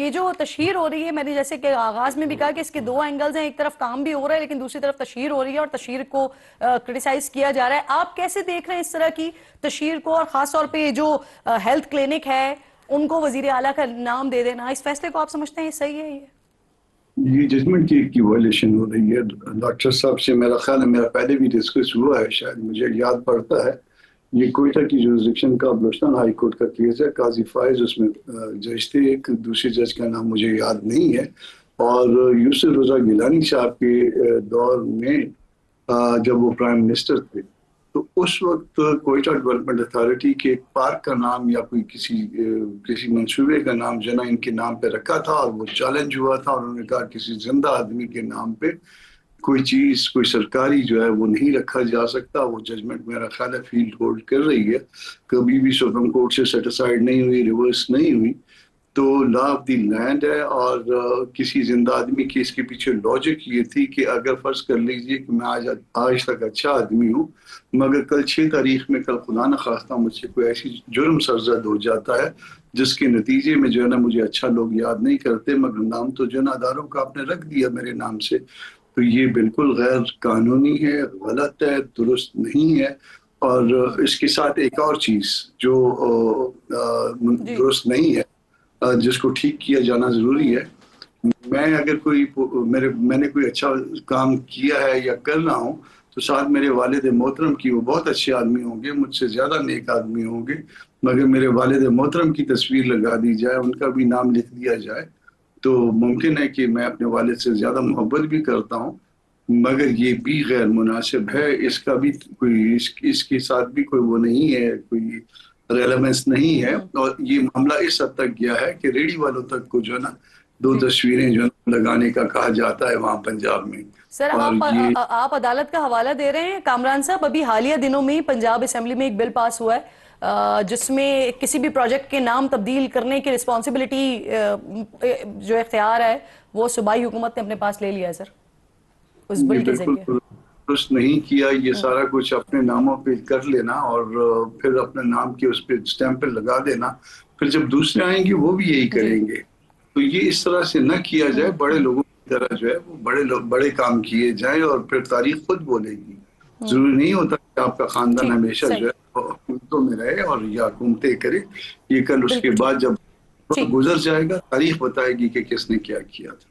یہ جو تشہیر ہو رہی ہے، میں نے جیسے کہ آغاز میں بھی کہا کہ اس کے دو اینگلز ہیں، ایک طرف کام بھی ہو رہا ہے لیکن دوسری طرف تشہیر ہو رہی ہے اور تشہیر کو کرٹیسائز کیا جا رہا ہے. آپ کیسے دیکھ رہے ہیں اس طرح کی تشہیر کو، اور خاص طور پہ جو ہیلتھ کلینک ہے ان کو وزیر اعلیٰ کا نام دے دینا، اس فیصلے کو آپ سمجھتے ہیں یہ صحیح ہے؟ یہ ججمنٹ کی وائلیشن ہو رہی ہے. ڈاکٹر صاحب سے میرا خیال ہے میرا پہلے بھی ڈسکس ہوا ہے، شاید مجھے یاد پڑتا ہے. یہ کوئٹہ کی جورسڈکشن کا بلوچستان ہائی کورٹ کا کیس ہے. قاضی فائز اس میں جج تھے، ایک دوسرے جج کا نام مجھے یاد نہیں ہے. اور یوسف رضا گیلانی صاحب کے دور میں جب وہ پرائم منسٹر تھے تو اس وقت کوئٹہ ڈیولپمنٹ اتھارٹی کے ایک پارک کا نام یا کوئی کسی منصوبے کا نام جو ہے نا ان کے نام پہ رکھا تھا، اور وہ چیلنج ہوا تھا. انہوں نے کہا کسی زندہ آدمی کے نام پہ کوئی چیز، کوئی سرکاری جو ہے وہ نہیں رکھا جا سکتا. وہ ججمنٹ میرا خیال ہے فیلڈ ہولڈ کر رہی ہے، کبھی بھی سپریم کورٹ سے سیٹ اسائیڈ نہیں ہوئی، ریورس نہیں ہوئی. تو لا آف دی لینڈ ہے. اور کسی زندہ آدمی کی اس کے پیچھے لاجک یہ تھی کہ اگر فرض کر لیجئے کہ میں آج تک اچھا آدمی ہوں، مگر کل 6 تاریخ میں کل خدا نخواستہ مجھ سے کوئی ایسی جرم سرزد ہو جاتا ہے جس کے نتیجے میں جو ہے نا مجھے اچھا لوگ یاد نہیں کرتے، مگر نام تو جو ہے نا اداروں کا آپ نے رکھ دیا میرے نام سے، تو یہ بالکل غیر قانونی ہے، غلط ہے، درست نہیں ہے. اور اس کے ساتھ ایک اور چیز جو درست نہیں ہے، جس کو ٹھیک کیا جانا ضروری ہے. میں اگر میں نے کوئی اچھا کام کیا ہے یا کر رہا ہوں تو ساتھ میرے والد محترم کی، وہ بہت اچھے آدمی ہوں گے، مجھ سے زیادہ نیک آدمی ہوں گے، مگر میرے والد محترم کی تصویر لگا دی جائے، ان کا بھی نام لکھ دیا جائے، تو ممکن ہے کہ میں اپنے والد سے زیادہ محبت بھی کرتا ہوں، مگر یہ بھی غیر مناسب ہے. اس کا بھی کوئی اس کے ساتھ بھی کوئی وہ نہیں ہے، کوئی ریلیونس نہیں ہے. اور یہ معاملہ اس حد تک گیا ہے کہ ریڈی والوں تک کو جو ہے نا 2 تصویریں جو لگانے کا کہا جاتا ہے وہاں پنجاب میں. سر آپ عدالت کا حوالہ دے رہے ہیں. کامران صاحب، ابھی حالیہ دنوں میں پنجاب اسمبلی میں ایک بل پاس ہوا ہے جس میں کسی بھی پروجیکٹ کے نام تبدیل کرنے کی رسپانسبلٹی جو اختیار ہے وہ صوبائی حکومت نے اپنے پاس لے لیا ہے. سر اس بل کے ذریعے درست نہیں کیا. یہ سارا کچھ اپنے ناموں پہ کر لینا اور پھر اپنے نام کے اس پہ اسٹیمپ پہ لگا دینا، پھر جب دوسرے آئیں گے وہ بھی یہی کریں گے. تو یہ اس طرح سے نہ کیا جائے. بڑے لوگوں کی طرح جو ہے وہ بڑے کام کیے جائیں اور پھر تاریخ خود بولے گی. ضروری نہیں ہوتا کہ آپ کا خاندان ہمیشہ جو ہے حکومتوں میں رہے اور یا حکومتیں کرے. یہ کل اس کے بعد جب گزر جائے گا تاریخ بتائے گی کہ کس نے کیا کیا تھا.